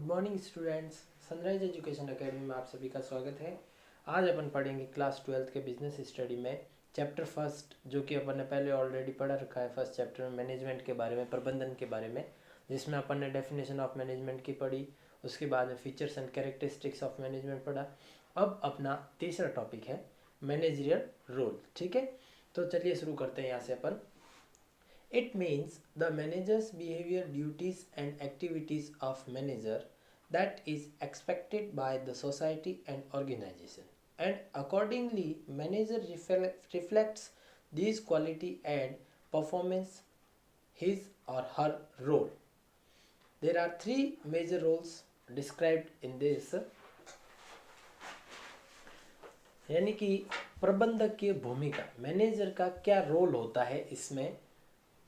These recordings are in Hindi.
Good morning students. Sunrise education academy में आप सभी का स्वागत है। आज अपन पढ़ेंगे क्लास 12th के बिजनेस स्टडी में चैप्टर फर्स्ट, जो कि अपन ने पहले ऑलरेडी पढ़ा रखा है। फर्स्ट चैप्टर में मैनेजमेंट के बारे में, प्रबंधन के बारे में, जिसमें अपन ने डेफिनेशन ऑफ मैनेजमेंट की पढ़ी। उसके बाद में features and characteristics of management पढ़ा। अब अपना तीसरा टॉपिक है मैनेजरियल रोल। ठीक है, तो चलिए शुरू करते हैं यहाँ से अपन। It means the manager's behavior, duties and activities of manager that is expected by the society and organization, and accordingly manager reflects these quality and performance his or her role. There are three major roles described in this, यानी कि प्रबंधक की भूमिका, मैनेजर का क्या रोल होता है इसमें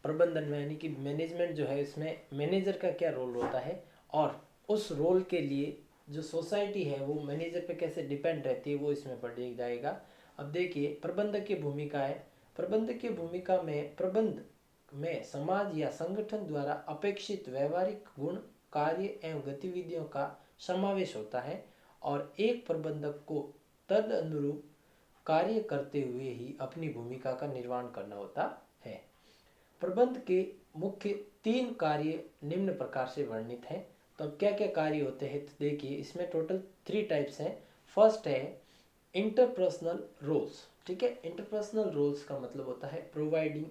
प्रबंधन में, यानी कि मैनेजमेंट जो है इसमें मैनेजर का क्या रोल होता है, और उस रोल के लिए जो सोसाइटी है वो मैनेजर पे कैसे डिपेंड रहती है, वो इसमें पढ़ जाएगा। अब देखिए, प्रबंधक की भूमिका है। प्रबंधक की भूमिका में प्रबंध में समाज या संगठन द्वारा अपेक्षित व्यवहारिक गुण, कार्य एवं गतिविधियों का समावेश होता है, और एक प्रबंधक को तद अनुरूप कार्य करते हुए ही अपनी भूमिका का निर्वहन करना होता है। प्रबंध के मुख्य 3 कार्य निम्न प्रकार से वर्णित हैं। तो अब क्या क्या कार्य होते हैं, तो देखिए इसमें टोटल 3 टाइप्स हैं। फर्स्ट है इंटरपर्सनल रोल्स। ठीक है, इंटरपर्सनल रोल्स का मतलब होता है प्रोवाइडिंग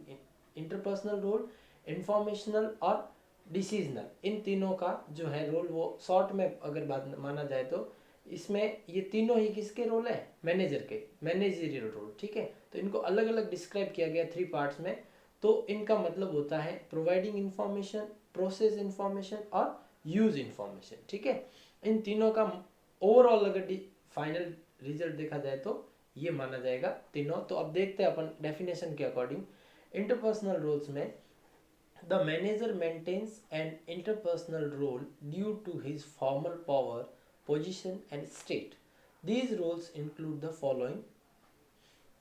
इंटरपर्सनल रोल, इंफॉर्मेशनल और डिसीजनल। इन तीनों का जो है रोल, वो शॉर्ट में अगर बात माना जाए तो इसमें ये तीनों ही किसके रोल है, मैनेजर के, मैनेजरियल रोल। ठीक है, तो इनको अलग अलग डिस्क्राइब किया गया 3 पार्ट्स में। तो इनका मतलब होता है प्रोवाइडिंग इंफॉर्मेशन, प्रोसेस इंफॉर्मेशन और यूज इंफॉर्मेशन। ठीक है, इन तीनों का ओवरऑल अगर फाइनल रिजल्ट देखा जाए तो ये माना जाएगा तीनों। तो अब देखते हैं अपन डेफिनेशन के अकॉर्डिंग। इंटरपर्सनल रोल्स में the manager maintains an interpersonal role due to his formal power, position and state. These roles include the following,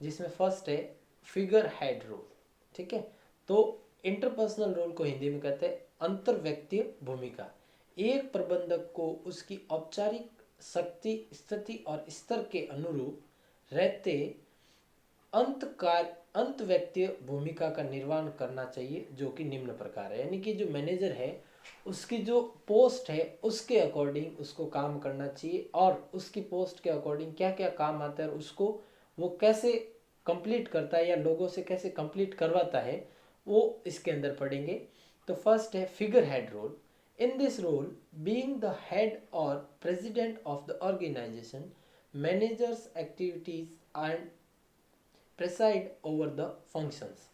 जिसमें फर्स्ट है फिगर हेड रोल। ठीक है, तो इंटरपर्सनल रोल को हिंदी में कहते हैं अंतर व्यक्तिय भूमिका। एक प्रबंधक को उसकी औपचारिक शक्ति, स्थिति और स्तर के अनुरूप रहते अंत व्यक्तिय भूमिका का निर्वहन करना चाहिए, जो कि निम्न प्रकार है। यानी कि जो मैनेजर है उसकी जो पोस्ट है उसके अकॉर्डिंग उसको काम करना चाहिए, और उसकी पोस्ट के अकॉर्डिंग क्या क्या काम आता है उसको वो कैसे कंप्लीट करता है या लोगों से कैसे कंप्लीट करवाता है, वो इसके अंदर पढ़ेंगे। तो फर्स्ट है figure head role. In this role, being the head और president of the organisation, managers activities and preside over the functions.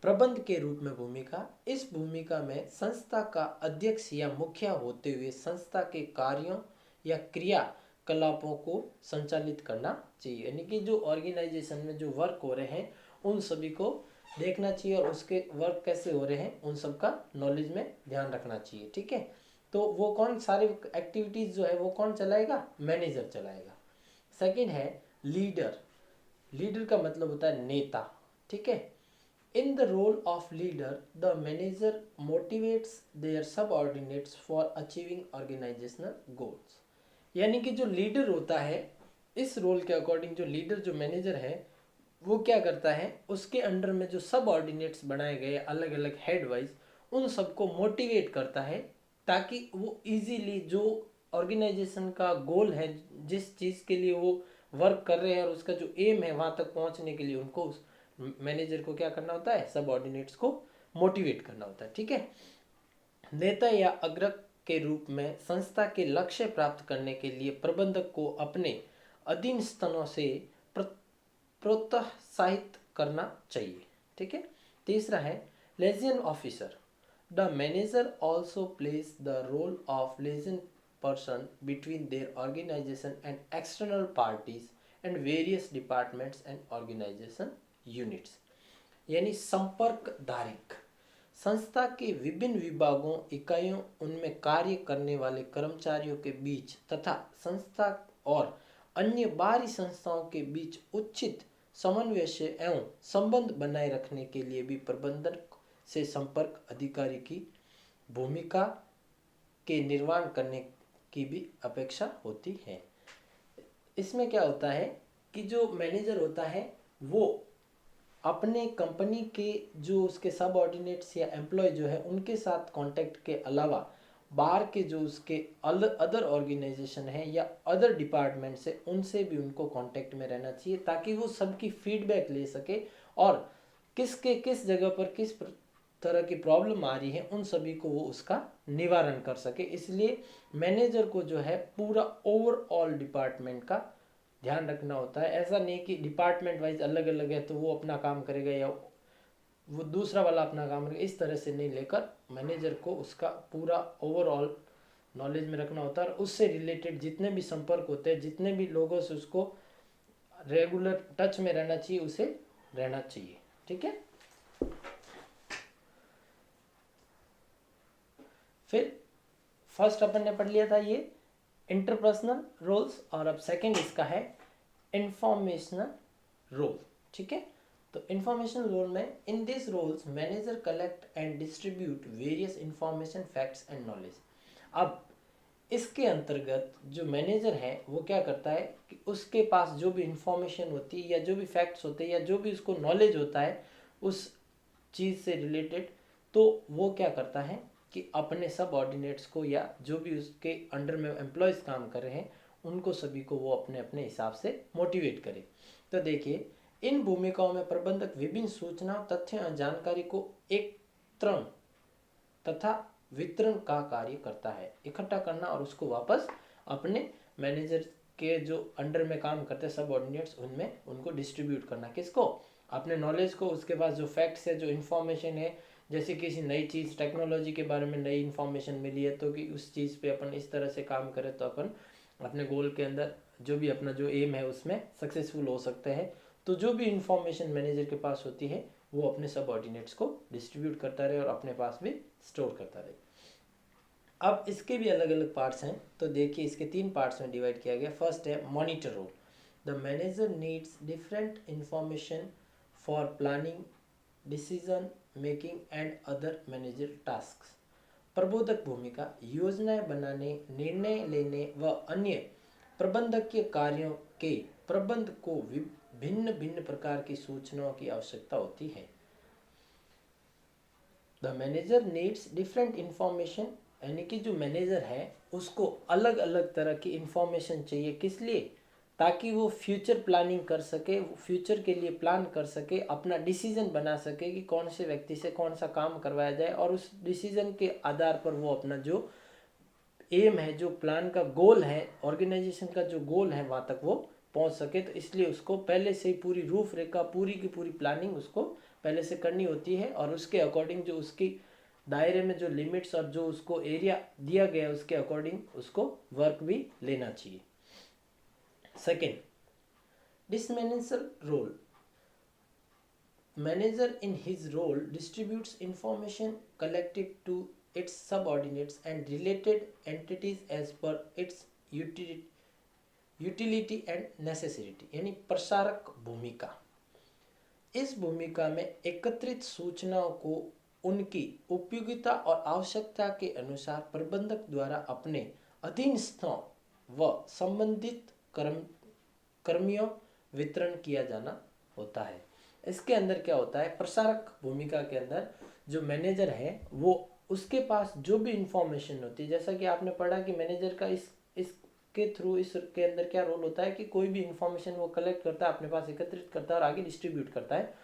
प्रबंध के रूप में भूमिका, इस भूमिका में संस्था का अध्यक्ष या मुखिया होते हुए संस्था के कार्यों या क्रियाकलापों को संचालित करना चाहिए। यानी कि जो ऑर्गेनाइजेशन में जो वर्क हो रहे हैं उन सभी को देखना चाहिए, और उसके वर्क कैसे हो रहे हैं उन सब का नॉलेज में ध्यान रखना चाहिए। ठीक है, तो वो कौन सारी एक्टिविटीज जो है वो कौन चलाएगा, मैनेजर चलाएगा। सेकंड है लीडर। लीडर का मतलब होता है नेता। ठीक है, in the role of leader the manager motivates their subordinates for achieving organisational goals. यानी कि जो लीडर होता है, इस रोल के अकॉर्डिंग जो लीडर, जो मैनेजर है, वो क्या करता है, उसके अंडर में जो सबऑर्डिनेट्स बनाए गए अलग अलग हेड वाइज, उन सबको मोटिवेट करता है, ताकि वो इजीली जो ऑर्गेनाइजेशन का गोल है, जिस चीज़ के लिए वो वर्क कर रहे हैं और उसका जो एम है वहाँ तक पहुँचने के लिए उनको, उस मैनेजर को क्या करना होता है, सबऑर्डिनेट्स को मोटिवेट करना होता है। ठीक है, नेता या अग्रक के रूप में संस्था के लक्ष्य प्राप्त करने के लिए प्रबंधक को अपने अधीनस्थों से प्रोत्साहित करना चाहिए। ठीक है, तीसरा है liaison officer. The manager also place the role of liaison person between their organisation and external parties and various departments and organisation units. यानी संपर्क धारिक, संस्था के विभिन्न विभागों, इकाइयों, उनमें कार्य करने वाले कर्मचारियों के बीच तथा संस्था और अन्य बाहरी संस्थाओं के बीच उचित समन्वय एवं संबंध बनाए रखने के लिए भी प्रबंधन से संपर्क अधिकारी की भूमिका के निर्वहन करने की भी अपेक्षा होती है। इसमें क्या होता है कि जो मैनेजर होता है वो अपने कंपनी के जो उसके सबऑर्डिनेट्स या एम्प्लॉय जो है उनके साथ कांटेक्ट के अलावा बाहर के जो उसके अदर ऑर्गेनाइजेशन है या अदर डिपार्टमेंट से उनसे भी उनको कांटेक्ट में रहना चाहिए, ताकि वो सबकी फीडबैक ले सके और किस जगह पर किस तरह की प्रॉब्लम आ रही है उन सभी को वो उसका निवारण कर सके। इसलिए मैनेजर को जो है पूरा ओवरऑल डिपार्टमेंट का ध्यान रखना होता है। ऐसा नहीं कि डिपार्टमेंट वाइज अलग अलग है तो वो अपना काम करेगा या वो दूसरा वाला अपना काम करेगा, इस तरह से नहीं लेकर मैनेजर को उसका पूरा ओवरऑल नॉलेज में रखना होता है। और उससे रिलेटेड जितने भी संपर्क होते हैं, जितने भी लोगों से उसको रेगुलर टच में रहना चाहिए, उसे रहना चाहिए। ठीक है। फिर फर्स्ट अपन ने पढ़ लिया था ये इंटरपर्सनल रोल्स, और अब सेकंड इसका है इंफॉर्मेशनल रोल। ठीक है। तो इंफॉर्मेशनल रोल में in this roles manager collect and distribute various information, facts and knowledge. अब इसके अंतर्गत जो मैनेजर है वो क्या करता है कि उसके पास जो भी इंफॉर्मेशन होती है या जो भी फैक्ट्स होते हैं या जो भी उसको नॉलेज होता है उस चीज़ से रिलेटेड, तो वो क्या करता है कि अपने सब ऑर्डिनेट्स को या जो भी उसके अंडर में एम्प्लॉयज़ काम कर रहे हैं उनको सभी को वो अपने अपने हिसाब से मोटिवेट करे। तो देखिए, इन भूमिकाओं में प्रबंधक विभिन्न सूचना, तथ्य और जानकारी को एकत्रण तथा वितरण का कार्य करता है। इकट्ठा करना और उसको वापस अपने मैनेजर के जो अंडर में काम करते हैं सब ऑर्डिनेट्स उनमें उनको डिस्ट्रीब्यूट करना। किसको? अपने नॉलेज को। उसके पास जो फैक्ट्स है, जो इन्फॉर्मेशन है, जैसे किसी नई चीज़ टेक्नोलॉजी के बारे में नई इन्फॉर्मेशन मिली है तो कि उस चीज़ पे अपन इस तरह से काम करें तो अपन अपने गोल के अंदर जो भी अपना जो एम है उसमें सक्सेसफुल हो सकते हैं। तो जो भी इंफॉर्मेशन मैनेजर के पास होती है वो अपने सब ऑर्डिनेट्स को डिस्ट्रीब्यूट करता रहे और अपने पास भी स्टोर करता रहे। अब इसके भी अलग अलग पार्ट्स हैं, तो देखिए इसके 3 पार्ट्स में डिवाइड किया गया। फर्स्ट है monitor role. The manager needs different information for planning, decision making and other manager task. प्रबोधक भूमिका योजनाएं बनाने, निर्णय लेने व अन्य प्रबंधकीय कार्यों के प्रबंध को भिन्न भिन्न प्रकार की सूचनाओं की आवश्यकता होती है। The manager needs different information, यानी कि जो मैनेजर है उसको अलग अलग तरह की इंफॉर्मेशन चाहिए। किस लिए? ताकि वो फ्यूचर प्लानिंग कर सके, फ्यूचर के लिए प्लान कर सके, अपना डिसीजन बना सके कि कौन से व्यक्ति से कौन सा काम करवाया जाए, और उस डिसीजन के आधार पर वो अपना जो एम है, जो प्लान का गोल है, ऑर्गेनाइजेशन का जो गोल है वहाँ तक वो पहुँच सके। तो इसलिए उसको पहले से ही पूरी रूपरेखा, पूरी की पूरी प्लानिंग उसको पहले से करनी होती है, और उसके अकॉर्डिंग जो उसकी दायरे में जो लिमिट्स और जो उसको एरिया दिया गया है उसके अकॉर्डिंग उसको वर्क भी लेना चाहिए। Second, disseminator role. Manager in his role distributes information collected to its subordinates and related entities as per its utility and necessity, यानी प्रसारक भूमिका। इस भूमिका में एकत्रित सूचनाओं को उनकी उपयोगिता और आवश्यकता के अनुसार प्रबंधक द्वारा अपने अधीनस्थों व संबंधित कर्मियों वितरण किया जाना होता है। इसके अंदर क्या होता है, प्रसारक भूमिका के अंदर जो मैनेजर है वो उसके पास जो भी इंफॉर्मेशन होती है, जैसा कि आपने पढ़ा कि मैनेजर का इसके थ्रू इसके अंदर क्या रोल होता है कि कोई भी इंफॉर्मेशन वो कलेक्ट करता है, अपने पास एकत्रित करता है और आगे डिस्ट्रीब्यूट करता है।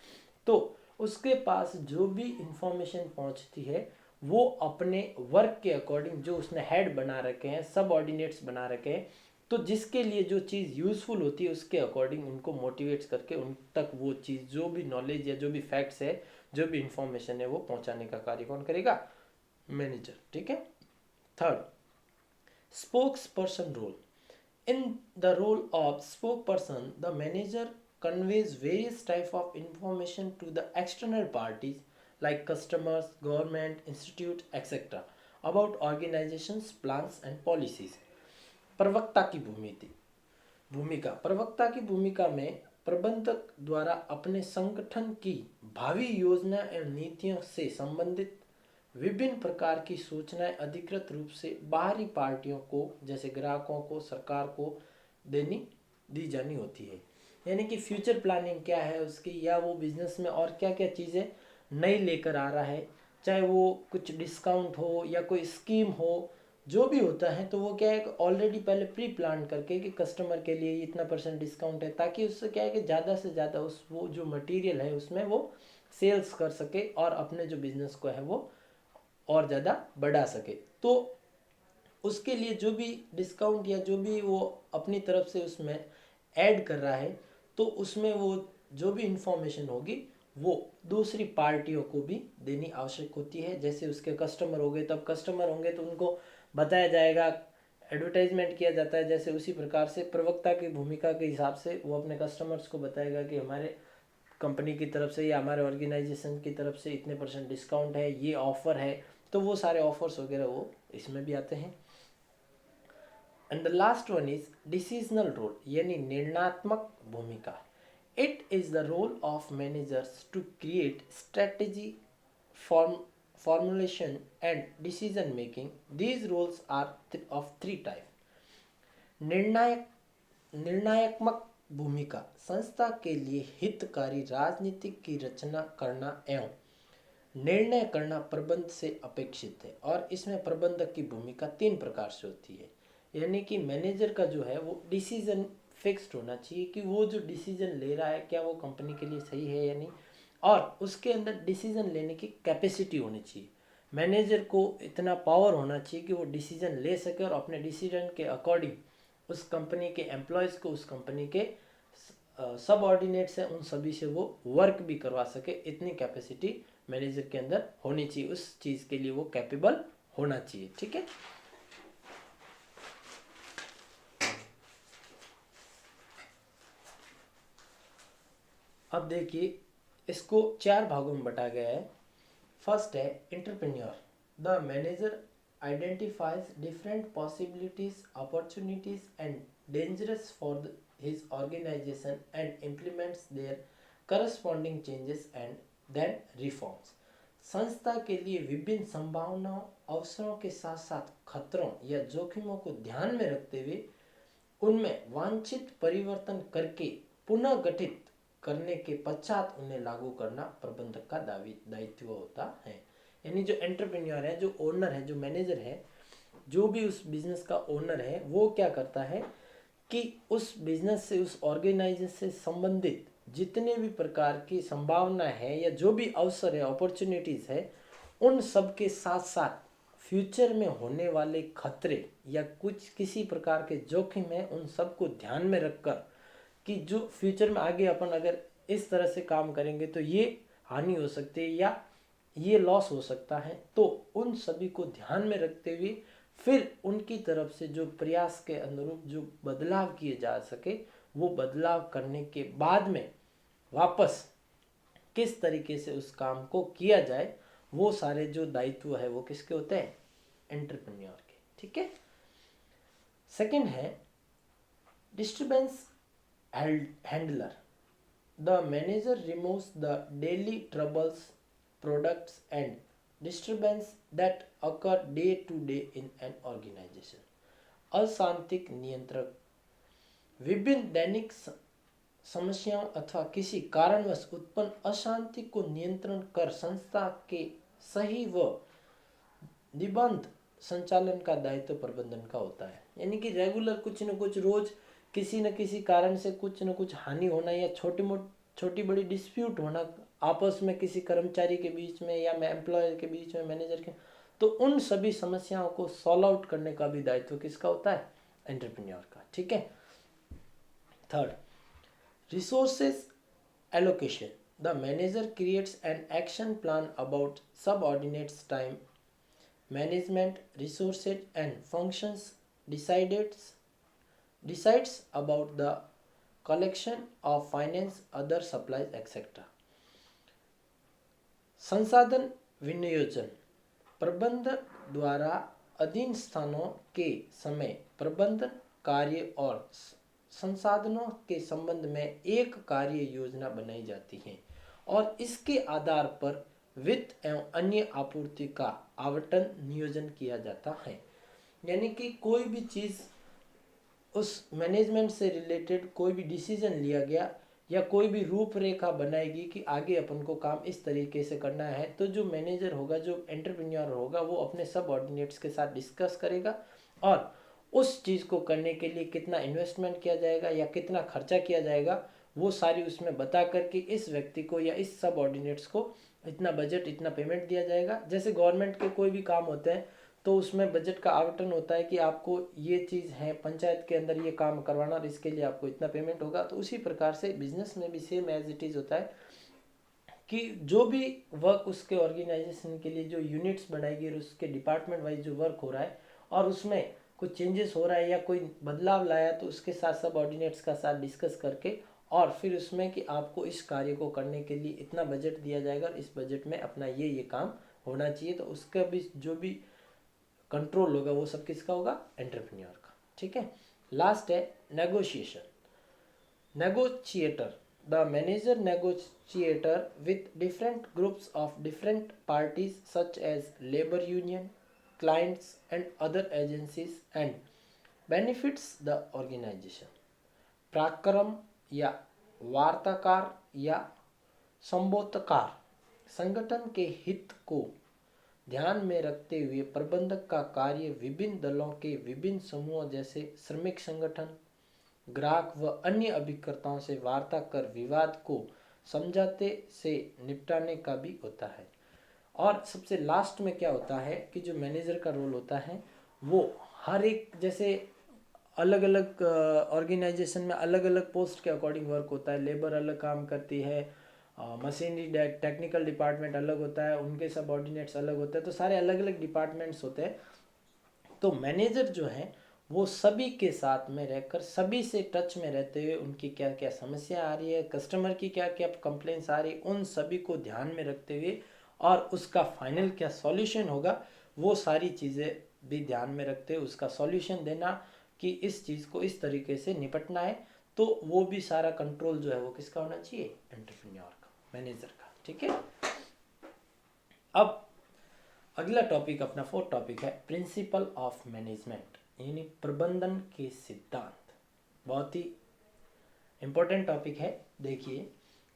तो उसके पास जो भी इंफॉर्मेशन पहुंचती है वो अपने वर्क के अकॉर्डिंग, जो उसने हेड बना रखे हैं, सब ऑर्डिनेट्स बना रखे हैं, तो जिसके लिए जो चीज़ यूज़फुल होती है उसके अकॉर्डिंग उनको मोटिवेट्स करके उन तक वो चीज़, जो भी नॉलेज या जो भी फैक्ट्स है, जो भी इंफॉर्मेशन है वो पहुंचाने का कार्य कौन करेगा? मैनेजर। ठीक है। Third, spokes person role. In the role of spoke person the manager conveys various type of information to the external parties like customers, government, institute, etc. about organizations, plans and policies. प्रवक्ता की भूमिका। प्रवक्ता की भूमिका में प्रबंधक द्वारा अपने संगठन की भावी योजना एवं नीतियों से संबंधित विभिन्न प्रकार की सूचनाएं अधिकृत रूप से बाहरी पार्टियों को जैसे ग्राहकों को, सरकार को दी जानी होती है। यानी कि फ्यूचर प्लानिंग क्या है उसकी, या वो बिजनेस में और क्या क्या चीज़ें नई लेकर आ रहा है, चाहे वो कुछ डिस्काउंट हो या कोई स्कीम हो, जो भी होता है तो वो क्या है ऑलरेडी पहले प्री प्लान करके कि कस्टमर के लिए इतना % डिस्काउंट है, ताकि उससे क्या है कि ज़्यादा से ज़्यादा उस वो जो मटेरियल है उसमें वो सेल्स कर सके और अपने जो बिजनेस को है वो और ज़्यादा बढ़ा सके। तो उसके लिए जो भी डिस्काउंट या जो भी वो अपनी तरफ से उसमें ऐड कर रहा है, तो उसमें वो जो भी इंफॉर्मेशन होगी वो दूसरी पार्टियों को भी देनी आवश्यक होती है। जैसे उसके कस्टमर हो गए, तब कस्टमर होंगे तो उनको बताया जाएगा, एडवर्टाइजमेंट किया जाता है। जैसे उसी प्रकार से प्रवक्ता की भूमिका के हिसाब से वो अपने कस्टमर्स को बताएगा कि हमारे कंपनी की तरफ से या हमारे ऑर्गेनाइजेशन की तरफ से इतने % डिस्काउंट है, ये ऑफ़र है। तो वो सारे ऑफर्स वगैरह वो इसमें भी आते हैं। And the last one is decisional role, यानी निर्णयात्मक भूमिका। It is the role of managers to create strategy, formulation and decision making. These roles are of three type. निर्णायक भूमिका संस्था के लिए हितकारी राजनीतिक की रचना करना एवं निर्णय करना प्रबंध से अपेक्षित है, और इसमें प्रबंधक की भूमिका 3 प्रकार से होती है। यानी कि मैनेजर का जो है वो डिसीजन फिक्स्ड होना चाहिए कि वो जो डिसीजन ले रहा है क्या वो कंपनी के लिए सही है या नहीं, और उसके अंदर डिसीजन लेने की कैपेसिटी होनी चाहिए। मैनेजर को इतना पावर होना चाहिए कि वो डिसीजन ले सके और अपने डिसीजन के अकॉर्डिंग उस कंपनी के एम्प्लॉयज़ को, उस कंपनी के सब ऑर्डिनेट्स हैं, उन सभी से वो वर्क भी करवा सके। इतनी कैपेसिटी मैनेजर के अंदर होनी चाहिए, उस चीज़ के लिए वो कैपेबल होना चाहिए। ठीक है। अब देखिए इसको 4 भागों में बांटा गया है। फर्स्ट है entrepreneur. The manager identifies different possibilities, opportunities and dangerous for his organization and implements their corresponding changes and then reforms. संस्था के लिए विभिन्न संभावनाओं, अवसरों के साथ साथ खतरों या जोखिमों को ध्यान में रखते हुए उनमें वांछित परिवर्तन करके पुनः गठित करने के पश्चात उन्हें लागू करना प्रबंधक का दायित्व होता है। यानी जो एंटरप्रेन्योर है, जो ओनर है, जो मैनेजर है, जो भी उस बिजनेस का ओनर है, वो क्या करता है कि उस बिजनेस से, उस ऑर्गेनाइजेशन से संबंधित जितने भी प्रकार की संभावना है या जो भी अवसर है, अपॉर्चुनिटीज है, उन सब के साथ साथ फ्यूचर में होने वाले खतरे या कुछ किसी प्रकार के जोखिम है, उन सब को ध्यान में रखकर कि जो फ्यूचर में आगे अपन अगर इस तरह से काम करेंगे तो ये हानि हो सकती है या ये लॉस हो सकता है, तो उन सभी को ध्यान में रखते हुए फिर उनकी तरफ से जो प्रयास के अनुरूप जो बदलाव किए जा सके, वो बदलाव करने के बाद में वापस किस तरीके से उस काम को किया जाए, वो सारे जो दायित्व है वो किसके होते हैं? एंटरप्रेन्योर के। ठीक है। सेकंड है disturbance handler. The manager removes the daily troubles, products and disturbance that occur day to day in an organisation. अशांतिक नियंत्रक विभिन्न दैनिक समस्याओं अथवा किसी कारणवश उत्पन्न अशांति को नियंत्रण कर संस्था के सही व निबंध संचालन का दायित्व प्रबंधन का होता है। यानी कि रेगुलर कुछ न कुछ रोज किसी न किसी कारण से कुछ न कुछ हानि होना या छोटी बड़ी डिस्प्यूट होना आपस में किसी कर्मचारी के बीच में या एम्प्लॉयर के बीच में, मैनेजर के, तो उन सभी समस्याओं को सॉल्व आउट करने का भी दायित्व किसका होता है? एंटरप्रेन्योर का। ठीक है। Third, resources allocation. The manager creates an action plan about subordinates time management, resources and functions, decides about the collection of finance, other supplies, etc. संसाधन विनियोजन। प्रबंधक द्वारा अधीन स्थानों के समय प्रबंधन कार्य और संसाधनों के संबंध में एक कार्य योजना बनाई जाती है और इसके आधार पर वित्त एवं अन्य आपूर्ति का आवंटन नियोजन किया जाता है। यानी कि कोई भी चीज़ उस मैनेजमेंट से रिलेटेड कोई भी डिसीजन लिया गया या कोई भी रूपरेखा बनाएगी कि आगे अपन को काम इस तरीके से करना है, तो जो मैनेजर होगा, जो एंटरप्रेन्योर होगा, वो अपने सबऑर्डिनेट्स के साथ डिस्कस करेगा और उस चीज़ को करने के लिए कितना इन्वेस्टमेंट किया जाएगा या कितना खर्चा किया जाएगा, वो सारी उसमें बता करके इस व्यक्ति को या इस सबऑर्डिनेट्स को इतना बजट, इतना पेमेंट दिया जाएगा। जैसे गवर्नमेंट के कोई भी काम होते हैं तो उसमें बजट का आवंटन होता है कि आपको ये चीज़ है, पंचायत के अंदर ये काम करवाना और इसके लिए आपको इतना पेमेंट होगा। तो उसी प्रकार से बिजनेस में भी सेम एज इट इज़ होता है कि जो भी वर्क उसके ऑर्गेनाइजेशन के लिए जो यूनिट्स बनाएगी और उसके डिपार्टमेंट वाइज जो वर्क हो रहा है और उसमें कुछ चेंजेस हो रहा है या कोई बदलाव लाया, तो उसके साथ सब ऑर्डिनेट्स का साथ डिस्कस करके और फिर उसमें कि आपको इस कार्य को करने के लिए इतना बजट दिया जाएगा, इस बजट में अपना ये काम होना चाहिए। तो उसका भी जो भी कंट्रोल होगा वो सब किसका होगा? एंटरप्रेन्योर का। ठीक है। लास्ट है negotiation. Negotiator, the manager negotiator with different groups of different parties such as labour union, clients and other agencies and benefits the organisation. पराक्रम या वार्ताकार या संबोधकार संगठन के हित को ध्यान में रखते हुए प्रबंधक का कार्य विभिन्न दलों के विभिन्न समूहों जैसे श्रमिक संगठन, ग्राहक व अन्य अभिकर्ताओं से वार्ता कर विवाद को समझौते से निपटाने का भी होता है। और सबसे लास्ट में क्या होता है कि जो मैनेजर का रोल होता है वो हर एक, जैसे अलग अलग ऑर्गेनाइजेशन में अलग अलग पोस्ट के अकॉर्डिंग वर्क होता है। लेबर अलग काम करती है, मशीनरी टेक्निकल डिपार्टमेंट अलग होता है, उनके सबऑर्डिनेट्स अलग होते हैं, तो सारे अलग अलग डिपार्टमेंट्स होते हैं। तो मैनेजर जो है वो सभी के साथ में रहकर सभी से टच में रहते हुए उनकी क्या क्या समस्या आ रही है, कस्टमर की क्या क्या कंप्लेंट्स आ रही है, उन सभी को ध्यान में रखते हुए और उसका फाइनल क्या सॉल्यूशन होगा वो सारी चीज़ें भी ध्यान में रखते हुए उसका सॉल्यूशन देना कि इस चीज़ को इस तरीके से निपटना है। तो वो भी सारा कंट्रोल जो है वो किसका होना चाहिए? एंटरप्रेन्योर का, मैनेजर का। ठीक है। अब अगला टॉपिक, अपना फोर्थ टॉपिक है प्रिंसिपल ऑफ मैनेजमेंट, यानी प्रबंधन के सिद्धांत। बहुत ही इंपॉर्टेंट टॉपिक है। देखिए,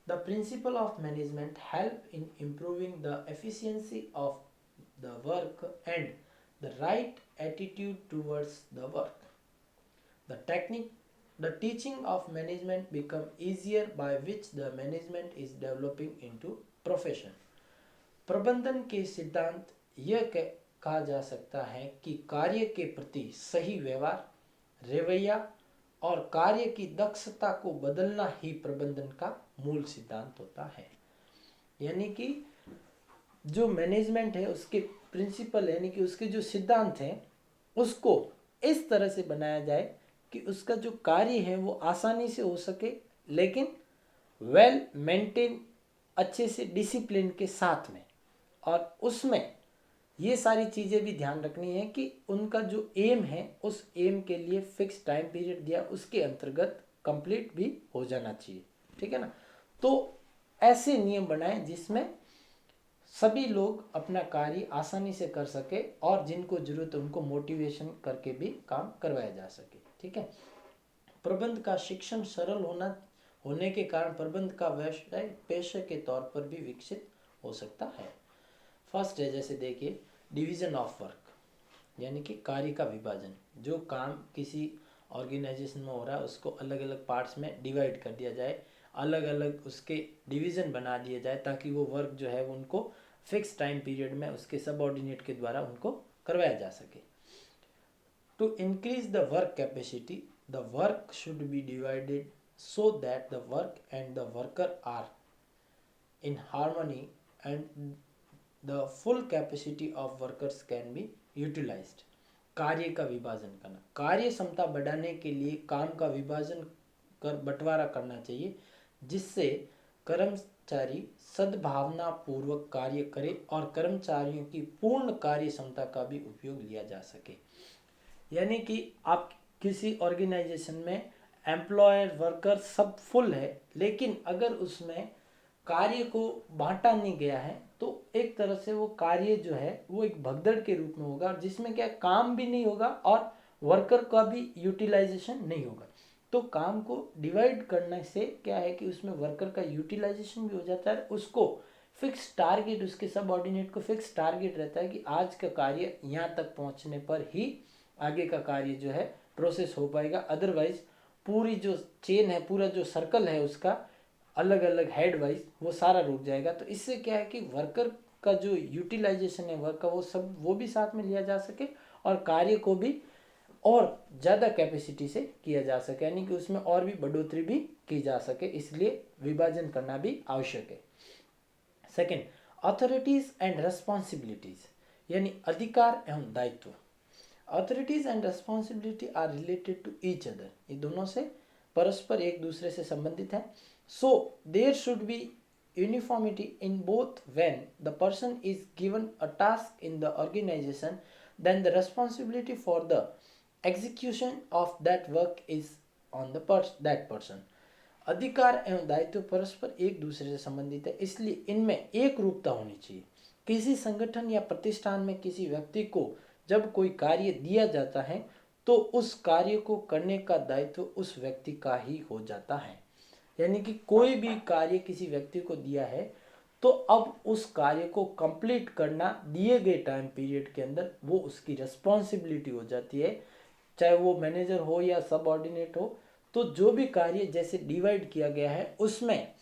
the principle of management help in improving the efficiency of the work and the right attitude towards the work. The teaching of management become easier by which the management is developing into profession. प्रबंधन के सिद्धांत यह कहा जा सकता है कि कार्य के प्रति सही व्यवहार, रवैया और कार्य की दक्षता को बदलना ही प्रबंधन का मूल सिद्धांत होता है। यानी कि जो मैनेजमेंट है उसके प्रिंसिपल, यानी कि उसके जो सिद्धांत हैं उसको इस तरह से बनाया जाए कि उसका जो कार्य है वो आसानी से हो सके, लेकिन वेल मेंटेन, अच्छे से डिसिप्लिन के साथ में। और उसमें ये सारी चीज़ें भी ध्यान रखनी है कि उनका जो एम है उस एम के लिए फिक्स टाइम पीरियड दिया, उसके अंतर्गत कंप्लीट भी हो जाना चाहिए। ठीक है ना। तो ऐसे नियम बनाएं जिसमें सभी लोग अपना कार्य आसानी से कर सके और जिनको जरूरत है उनको मोटिवेशन करके भी काम करवाया जा सके। ठीक है। प्रबंध का शिक्षण सरल होने के कारण प्रबंध का व्यवसाय पेशे के तौर पर भी विकसित हो सकता है। फर्स्ट है, जैसे देखिए, डिवीजन ऑफ वर्क, यानी कि कार्य का विभाजन। जो काम किसी ऑर्गेनाइजेशन में हो रहा है उसको अलग अलग पार्ट्स में डिवाइड कर दिया जाए, अलग अलग उसके डिवीज़न बना दिए जाए ताकि वो वर्क जो है उनको फिक्स टाइम पीरियड में उसके सबऑर्डिनेट के द्वारा उनको करवाया जा सके। To increase the work capacity, the work should be divided so that the work and the worker are in harmony and the full capacity of workers can be utilized. कार्य का विभाजन करना, कार्य क्षमता बढ़ाने के लिए काम का विभाजन कर बंटवारा करना चाहिए जिससे कर्मचारी सद्भावना पूर्वक कार्य करे और कर्मचारियों की पूर्ण कार्य क्षमता का भी उपयोग लिया जा सके। यानी कि आप किसी ऑर्गेनाइजेशन में एम्प्लॉयर वर्कर सब फुल है, लेकिन अगर उसमें कार्य को बांटा नहीं गया है तो एक तरह से वो कार्य जो है वो एक भगदड़ के रूप में होगा, जिसमें क्या काम भी नहीं होगा और वर्कर का भी यूटिलाइजेशन नहीं होगा। तो काम को डिवाइड करने से क्या है कि उसमें वर्कर का यूटिलाइजेशन भी हो जाता है, उसको फिक्स टारगेट, उसके सबऑर्डिनेट को फिक्स टारगेट रहता है कि आज का कार्य यहाँ तक पहुँचने पर ही आगे का कार्य जो है प्रोसेस हो पाएगा, अदरवाइज पूरी जो चेन है, पूरा जो सर्कल है उसका अलग अलग हेड वाइज वो सारा रुक जाएगा। तो इससे क्या है कि वर्कर का जो यूटिलाइजेशन है वर्क का वो भी साथ में लिया जा सके और कार्य को भी और ज़्यादा कैपेसिटी से किया जा सके, यानी कि उसमें और भी बढ़ोतरी भी की जा सके, इसलिए विभाजन करना भी आवश्यक है। सेकेंड, अथॉरिटीज एंड रेस्पॉन्सिबिलिटीज, यानी अधिकार एवं दायित्व। Authorities and responsibility are related to each other, ये दोनों से परस्पर एक दूसरे से संबंधित है। So there should be uniformity in both. When the person is given a task in the organization, then the responsibility for the execution of that work is on the that person. अधिकार एवं दायित्व परस्पर एक दूसरे से संबंधित है, इसलिए इनमें एक रूपता होनी चाहिए। किसी संगठन या प्रतिष्ठान में किसी व्यक्ति को जब कोई कार्य दिया जाता है तो उस कार्य को करने का दायित्व उस व्यक्ति का ही हो जाता है, यानी कि कोई भी कार्य किसी व्यक्ति को दिया है तो अब उस कार्य को कंप्लीट करना दिए गए टाइम पीरियड के अंदर वो उसकी रिस्पॉन्सिबिलिटी हो जाती है, चाहे वो मैनेजर हो या सबऑर्डिनेट हो। तो जो भी कार्य जैसे डिवाइड किया गया है उसमें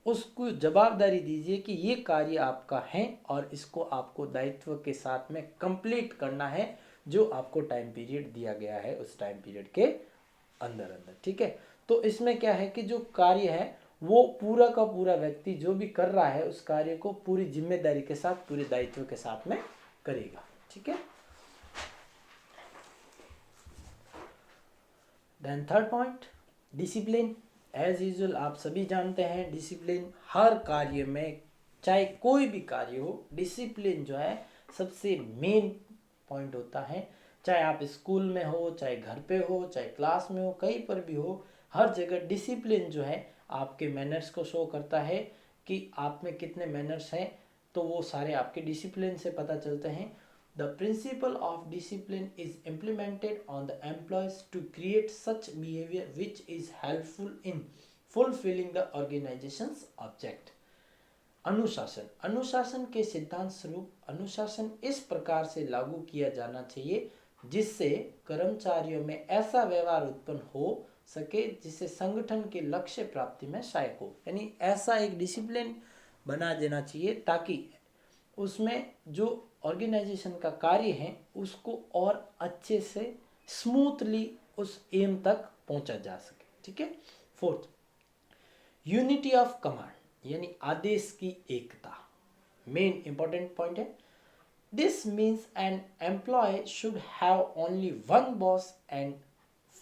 उसको जवाबदारी दीजिए कि ये कार्य आपका है और इसको आपको दायित्व के साथ में कंप्लीट करना है जो आपको टाइम पीरियड दिया गया है उस टाइम पीरियड के अंदर। ठीक है, तो इसमें क्या है कि जो कार्य है वो पूरा का पूरा व्यक्ति जो भी कर रहा है उस कार्य को पूरी जिम्मेदारी के साथ, पूरे दायित्व के साथ में करेगा। ठीक है, then third point, discipline. As usual आप सभी जानते हैं डिसिप्लिन हर कार्य में, चाहे कोई भी कार्य हो, डिसिप्लिन जो है सबसे मेन पॉइंट होता है। चाहे आप स्कूल में हो, चाहे घर पे हो, चाहे क्लास में हो, कहीं पर भी हो, हर जगह डिसिप्लिन जो है आपके मैनर्स को शो करता है कि आप में कितने मैनर्स हैं, तो वो सारे आपके डिसिप्लिन से पता चलते हैं। The principle of discipline is implemented on the employees to create such behavior which is helpful in fulfilling the organization's object. अनुशासन, अनुशासन के सिद्धांत स्वरूप अनुशासन इस प्रकार से लागू किया जाना चाहिए जिससे कर्मचारियों में ऐसा व्यवहार उत्पन्न हो सके जिससे संगठन के लक्ष्य प्राप्ति में सहायक हो, यानी ऐसा एक डिसिप्लिन बना देना चाहिए ताकि उसमें जो ऑर्गेनाइजेशन का कार्य है उसको और अच्छे से स्मूथली उस एम तक पहुंचा जा सके। ठीक है, फोर्थ, यूनिटी ऑफ कमांड, यानी आदेश की एकता, मेन इंपॉर्टेंट पॉइंट है। This means an employee should have only one boss and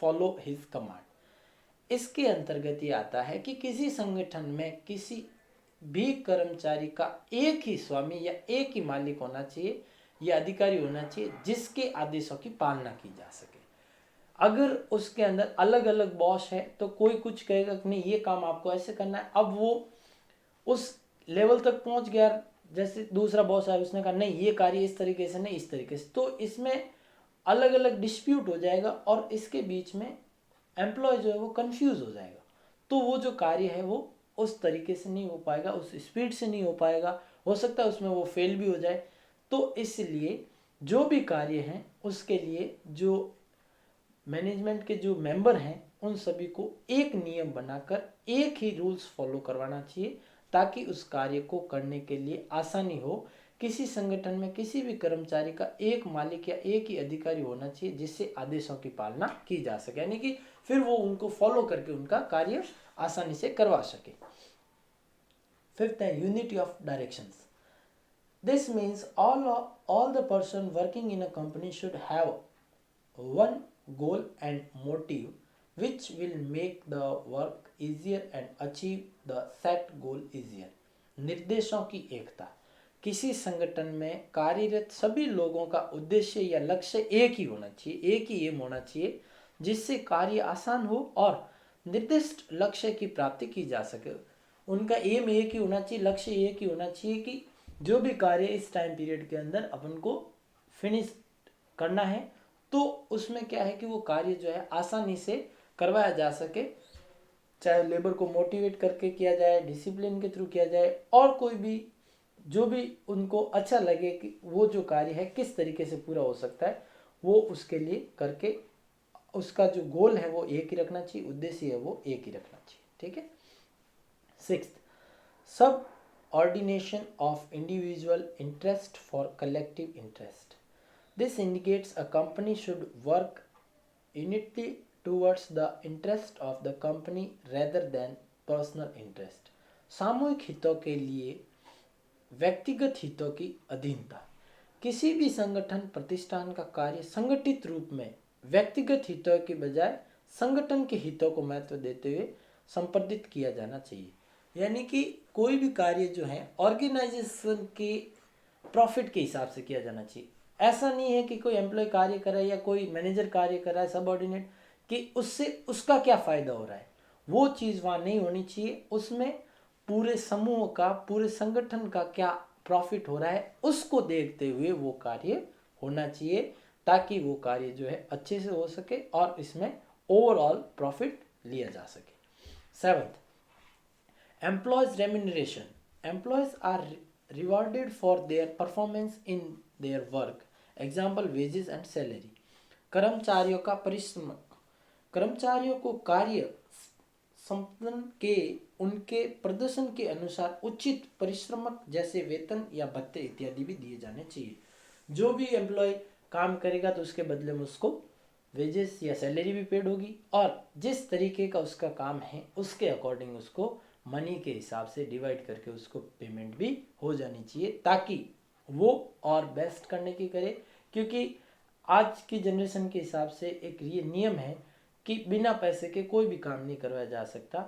follow his command. इसके अंतर्गत ये आता है कि किसी संगठन में किसी भी कर्मचारी का एक ही स्वामी या एक ही मालिक होना चाहिए या अधिकारी होना चाहिए जिसके आदेशों की पालना की जा सके। अगर उसके अंदर अलग अलग बॉस है तो कोई कुछ कहेगा कि नहीं ये काम आपको ऐसे करना है, अब वो उस लेवल तक पहुंच गया, जैसे दूसरा बॉस है उसने कहा नहीं ये कार्य इस तरीके से नहीं इस तरीके से, तो इसमें अलग अलग डिस्प्यूट हो जाएगा और इसके बीच में एम्प्लॉय जो है वो कंफ्यूज हो जाएगा, तो वो जो कार्य है वो उस तरीके से नहीं हो पाएगा, उस स्पीड से नहीं हो पाएगा, हो सकता है उसमें वो फेल भी हो जाए। तो इसलिए जो भी कार्य हैं उसके लिए जो मैनेजमेंट के जो मेंबर हैं उन सभी को एक नियम बनाकर एक ही रूल्स फॉलो करवाना चाहिए ताकि उस कार्य को करने के लिए आसानी हो। किसी संगठन में किसी भी कर्मचारी का एक मालिक या एक ही अधिकारी होना चाहिए जिससे आदेशों की पालना की जा सके, यानी कि फिर वो उनको फॉलो करके उनका कार्य आसानी से करवा सके। फिफ्थ है unity of directions. This means all the person working in a company should have one goal and motive which will make the work easier and achieve the set goal easier. निर्देशों की एकता, किसी संगठन में कार्यरत सभी लोगों का उद्देश्य या लक्ष्य एक ही होना चाहिए, एक ही एम होना चाहिए जिससे कार्य आसान हो और निर्दिष्ट लक्ष्य की प्राप्ति की जा सके। उनका एम एक ही होना चाहिए, लक्ष्य एक ही होना चाहिए कि जो भी कार्य इस टाइम पीरियड के अंदर अपन को फिनिश करना है, तो उसमें क्या है कि वो कार्य जो है आसानी से करवाया जा सके, चाहे लेबर को मोटिवेट करके किया जाए, डिसिप्लिन के थ्रू किया जाए, और कोई भी जो भी उनको अच्छा लगे कि वो जो कार्य है किस तरीके से पूरा हो सकता है, वो उसके लिए करके उसका जो गोल है वो एक ही रखना चाहिए, उद्देश्य है वो एक ही रखना चाहिए। ठीक है। 6th, subordination of individual interest for collective interest. This indicates a company should work unitedly towards the interest of the company rather than personal interest. सामूहिक हितों के लिए व्यक्तिगत हितों की अधीनता। किसी भी संगठन प्रतिष्ठान का कार्य संगठित रूप में व्यक्तिगत हितों के बजाय संगठन के हितों को महत्व देते हुए संपादित किया जाना चाहिए। यानी कि कोई भी कार्य जो है ऑर्गेनाइजेशन के प्रॉफिट के हिसाब से किया जाना चाहिए। ऐसा नहीं है कि कोई एम्प्लॉय कार्य कर रहा है या कोई मैनेजर कार्य कर रहा है सबऑर्डिनेट, कि उससे उसका क्या फ़ायदा हो रहा है, वो चीज़ वहाँ नहीं होनी चाहिए। उसमें पूरे समूह का, पूरे संगठन का क्या प्रॉफिट हो रहा है उसको देखते हुए वो कार्य होना चाहिए, ताकि वो कार्य जो है अच्छे से हो सके और इसमें ओवरऑल प्रॉफिट लिया जा सके। 7th, employees remuneration. Employees are rewarded for their performance in their work. Example, wages and salary. कर्मचारियों का परिश्रम, कर्मचारियों को कार्य संपादन के उनके प्रदर्शन के अनुसार उचित परिश्रमक जैसे वेतन या भत्ते इत्यादि भी दिए जाने चाहिए। जो भी एम्प्लॉय काम करेगा तो उसके बदले में उसको वेजेस या सैलरी भी पेड होगी, और जिस तरीके का उसका काम है उसके अकॉर्डिंग उसको मनी के हिसाब से डिवाइड करके उसको पेमेंट भी हो जानी चाहिए, ताकि वो और बेस्ट करने की करे। क्योंकि आज की जनरेशन के हिसाब से एक ये नियम है कि बिना पैसे के कोई भी काम नहीं करवाया जा सकता।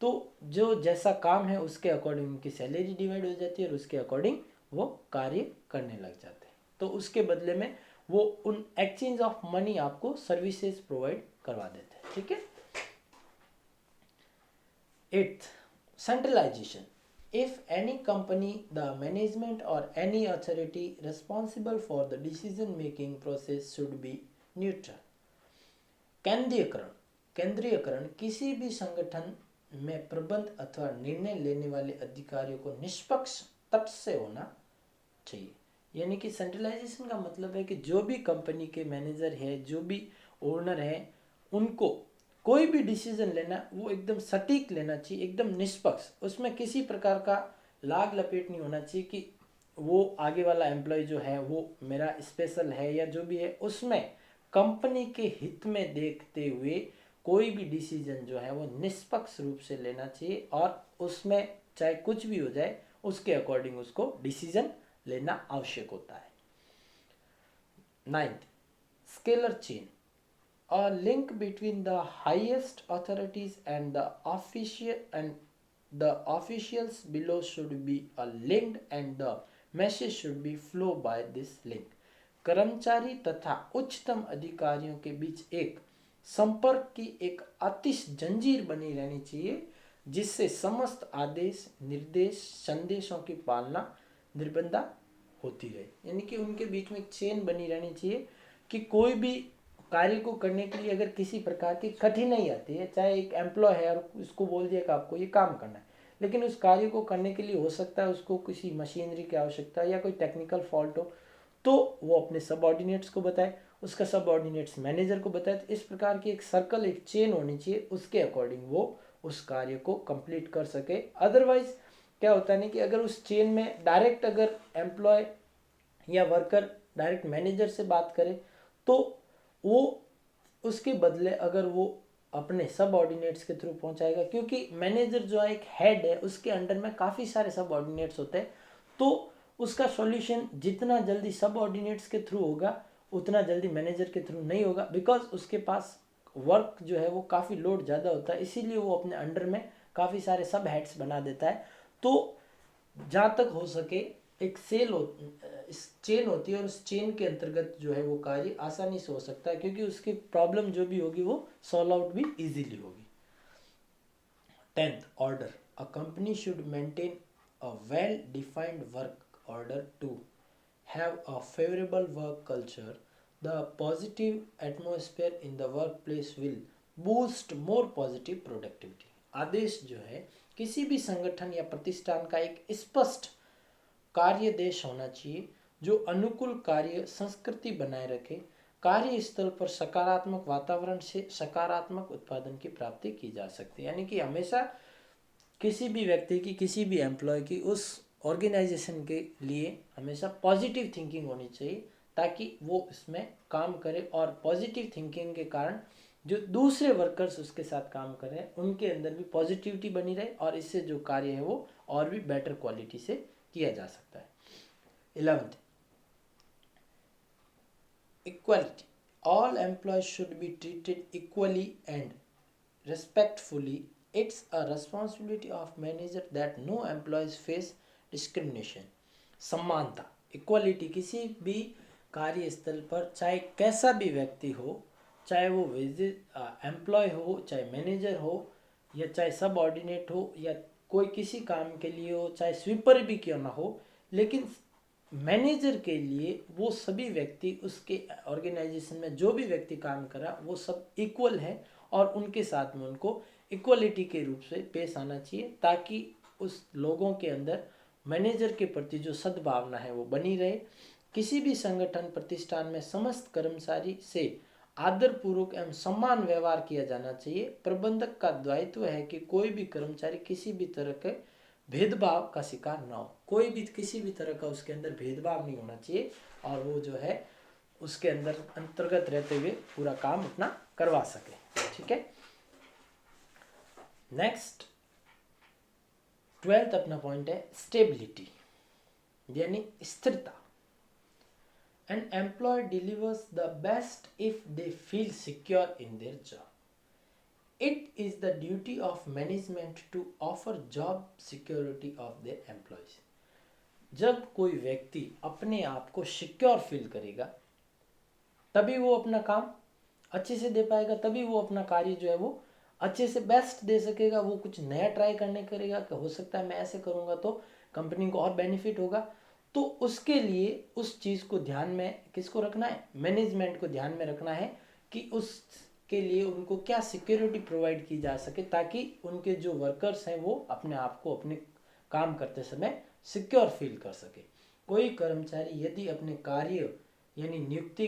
तो जो जैसा काम है उसके अकॉर्डिंग उनकी सैलरी डिवाइड हो जाती है और उसके अकॉर्डिंग वो कार्य करने लग जाते हैं। तो उसके बदले में वो उन एक्सचेंज ऑफ मनी आपको सर्विसेज प्रोवाइड करवा देते हैं। ठीक है। 8th, centralization. If any company, the management or any authority responsible for the decision making process should be neutral. केंद्रीयकरण, केंद्रीयकरण किसी भी संगठन में प्रबंध अथवा निर्णय लेने वाले अधिकारियों को निष्पक्ष तटस्थ से होना चाहिए। यानी कि सेंट्रलाइजेशन का मतलब है कि जो भी कंपनी के मैनेजर है, जो भी ओनर है, उनको कोई भी डिसीजन लेना वो एकदम सटीक लेना चाहिए, एकदम निष्पक्ष। उसमें किसी प्रकार का लाग लपेट नहीं होना चाहिए कि वो आगे वाला एम्प्लॉय जो है वो मेरा स्पेशल है या जो भी है, उसमें कंपनी के हित में देखते हुए कोई भी डिसीजन जो है वो निष्पक्ष रूप से लेना चाहिए, और उसमें चाहे कुछ भी हो जाए उसके अकॉर्डिंग उसको डिसीजन लेना आवश्यक होता है। 9th, scalar chain. A link between the highest authorities and the officials below should be a linked and the message should be flow by this link. कर्मचारी तथा उच्चतम अधिकारियों के बीच एक संपर्क की एक अतिश जंजीर बनी रहनी चाहिए, जिससे समस्त आदेश, निर्देश, संदेशों की पालना निर्बंधा होती रहे। यानी कि उनके बीच में एक चेन बनी रहनी चाहिए कि कोई भी कार्य को करने के लिए अगर किसी प्रकार की कठिनाई आती है, चाहे एक एम्प्लॉय है और उसको बोल दिया कि आपको ये काम करना है, लेकिन उस कार्य को करने के लिए हो सकता है उसको किसी मशीनरी की आवश्यकता या कोई टेक्निकल फॉल्ट हो, तो वो अपने सबऑर्डिनेट्स को बताए, उसका सबऑर्डिनेट्स मैनेजर को बताए। तो इस प्रकार की एक सर्कल, एक चेन होनी चाहिए, उसके अकॉर्डिंग वो उस कार्य को कंप्लीट कर सके। अदरवाइज क्या होता है ना कि अगर उस चेन में डायरेक्ट अगर एम्प्लॉय या वर्कर डायरेक्ट मैनेजर से बात करे, तो वो उसके बदले अगर वो अपने सबऑर्डिनेट्स के थ्रू पहुंचाएगा, क्योंकि मैनेजर जो है एक हेड है, उसके अंडर में काफ़ी सारे सबऑर्डिनेट्स होते हैं, तो उसका सॉल्यूशन जितना जल्दी सबऑर्डिनेट्स के थ्रू होगा उतना जल्दी मैनेजर के थ्रू नहीं होगा, बिकॉज उसके पास वर्क जो है वो काफ़ी लोड ज़्यादा होता है, इसीलिए वो अपने अंडर में काफ़ी सारे सब हेड्स बना देता है। तो जहाँ तक हो सके एक इस चेन होती है, और उस चेन के अंतर्गत जो है वो कार्य आसानी से हो सकता है, क्योंकि उसकी प्रॉब्लम जो भी होगी वो सॉल्व आउट भी इजीली होगी। 10th, order. a company should maintain a well defined work order to have a favorable work culture. The positive atmosphere in the workplace will boost more positive productivity. आदेश जो है किसी भी संगठन या प्रतिष्ठान का एक स्पष्ट कार्य देश होना चाहिए जो अनुकूल कार्य संस्कृति बनाए रखे। कार्यस्थल पर सकारात्मक वातावरण से सकारात्मक उत्पादन की प्राप्ति की जा सकती है। यानी कि हमेशा किसी भी व्यक्ति की, किसी भी एम्प्लॉय की उस ऑर्गेनाइजेशन के लिए हमेशा पॉजिटिव थिंकिंग होनी चाहिए ताकि वो इसमें काम करे और पॉजिटिव थिंकिंग के कारण जो दूसरे वर्कर्स उसके साथ काम कर रहे हैं उनके अंदर भी पॉजिटिविटी बनी रहे और इससे जो कार्य है वो और भी बेटर क्वालिटी से किया जा सकता है। 11th, equality. All employees should be treated equally and respectfully. It's a responsibility of manager that no employees face discrimination. समानता, इक्वालिटी, किसी भी कार्यस्थल पर चाहे कैसा भी व्यक्ति हो, चाहे वो एम्प्लॉय हो, चाहे मैनेजर हो या चाहे सब ऑर्डिनेट हो या कोई किसी काम के लिए हो, चाहे स्वीपर भी क्यों ना हो, लेकिन मैनेजर के लिए वो सभी व्यक्ति उसके ऑर्गेनाइजेशन में जो भी व्यक्ति काम कर रहा वो सब इक्वल है और उनके साथ में उनको इक्वलिटी के रूप से पेश आना चाहिए ताकि उस लोगों के अंदर मैनेजर के प्रति जो सद्भावना है वो बनी रहे। किसी भी संगठन प्रतिष्ठान में समस्त कर्मचारी से आदरपूर्वक एवं सम्मान व्यवहार किया जाना चाहिए। प्रबंधक का दायित्व है कि कोई भी कर्मचारी किसी भी तरह के भेदभाव का शिकार ना हो, कोई भी किसी भी तरह का उसके अंदर भेदभाव नहीं होना चाहिए और वो जो है उसके अंदर अंतर्गत रहते हुए पूरा काम अपना करवा सके। ठीक है। नेक्स्ट 12th अपना पॉइंट है स्टेबिलिटी यानी स्थिरता। An employee delivers the best if they feel secure in their job. It is the duty of management to offer job security of their employees. जब कोई व्यक्ति अपने आप को सिक्योर फील करेगा तभी वो अपना काम अच्छे से दे पाएगा, तभी वो अपना कार्य जो है वो अच्छे से बेस्ट दे सकेगा। वो कुछ नया ट्राई करने करेगा कि हो सकता है मैं ऐसे करूँगा तो कंपनी को और बेनिफिट होगा, तो उसके लिए उस चीज़ को ध्यान में किसको रखना है, मैनेजमेंट को ध्यान में रखना है कि उसके लिए उनको क्या सिक्योरिटी प्रोवाइड की जा सके ताकि उनके जो वर्कर्स हैं वो अपने आप को अपने काम करते समय सिक्योर फील कर सके। कोई कर्मचारी यदि अपने कार्य यानी नियुक्ति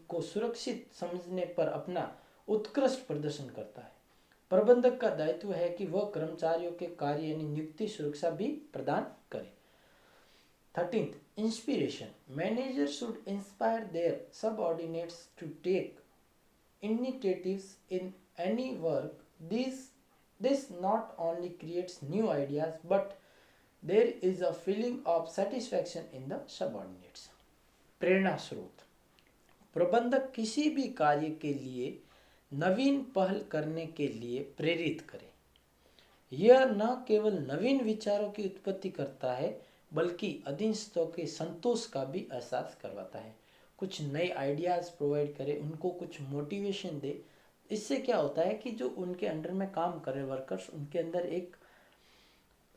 को सुरक्षित समझने पर अपना उत्कृष्ट प्रदर्शन करता है, प्रबंधक का दायित्व है कि वह कर्मचारियों के कार्य यानी नियुक्ति सुरक्षा भी प्रदान करे। 13th, inspiration. Managers should inspire their subordinates to take initiatives in any work. This not only creates new ideas, but there is a feeling of satisfaction in the subordinates. प्रेरणा स्रोत। प्रबंधक किसी भी कार्य के लिए नवीन पहल करने के लिए प्रेरित करे। यह न केवल नवीन विचारों की उत्पत्ति करता है बल्कि अधीनस्थों के संतोष का भी एहसास करवाता है। कुछ नए आइडियाज़ प्रोवाइड करे, उनको कुछ मोटिवेशन दे। इससे क्या होता है कि जो उनके अंडर में काम कर रहे वर्कर्स उनके अंदर एक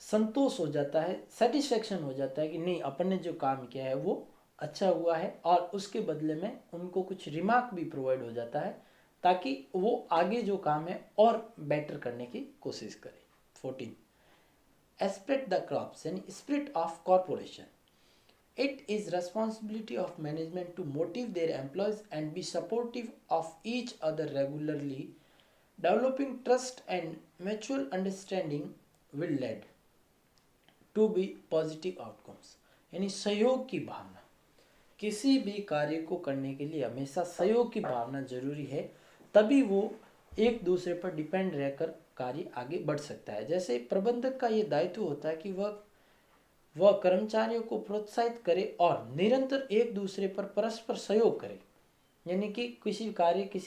संतोष हो जाता है, सेटिस्फेक्शन हो जाता है कि नहीं अपन ने जो काम किया है वो अच्छा हुआ है और उसके बदले में उनको कुछ रिमार्क भी प्रोवाइड हो जाता है ताकि वो आगे जो काम है और बेटर करने की कोशिश करे। 14, spread the crops and spirit of corporation. It is responsibility of management to motivate their employees and be supportive of each other regularly. Developing trust and mutual understanding will lead to be positive outcomes. यानी सहयोग की भावना, किसी भी कार्य को करने के लिए हमेशा सहयोग की भावना जरूरी है, तभी वो एक दूसरे पर डिपेंड रहकर कार्य आगे बढ़ सकता है। जैसे प्रबंधक का ये दायित्व होता है कि वह कर्मचारियों को प्रोत्साहित करे और निरंतर एक दूसरे पर परस्पर सहयोग करे। यानी कि किसी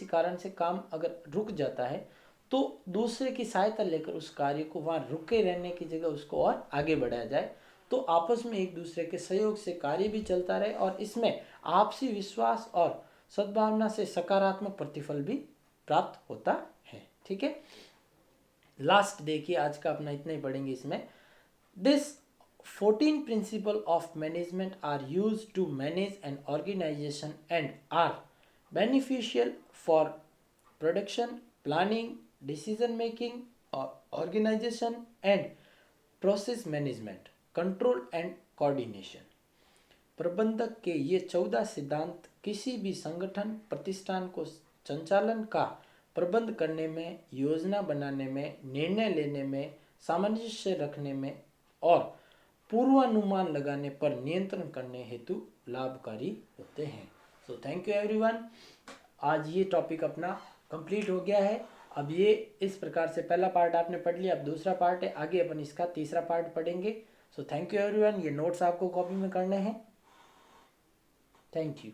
कारण से काम अगर रुक जाता है तो दूसरे की सहायता लेकर उस कार्य को वहाँ रुके रहने की जगह उसको और आगे बढ़ाया जाए, तो आपस में एक दूसरे के सहयोग से कार्य भी चलता रहे और इसमें आपसी विश्वास और सद्भावना से सकारात्मक प्रतिफल भी प्राप्त होता है। ठीक है। लास्ट देखिए, आज का अपना इतना ही पढ़ेंगे इसमें। This 14 principles of management are used to manage an organization and are beneficial for production, planning, decision making, organization and process management, control and coordination। प्रबंधक के ये 14 सिद्धांत किसी भी संगठन प्रतिष्ठान को संचालन का प्रबंध करने में, योजना बनाने में, निर्णय लेने में, सामंजस्य रखने में और पूर्वानुमान लगाने पर नियंत्रण करने हेतु लाभकारी होते हैं। So thank you everyone. आज ये टॉपिक अपना कंप्लीट हो गया है। अब ये इस प्रकार से पहला पार्ट आपने पढ़ लिया, अब दूसरा पार्ट है, आगे अपन इसका तीसरा पार्ट पढ़ेंगे। So thank you everyone. ये नोट्स आपको कॉपी में करने हैं। Thank you.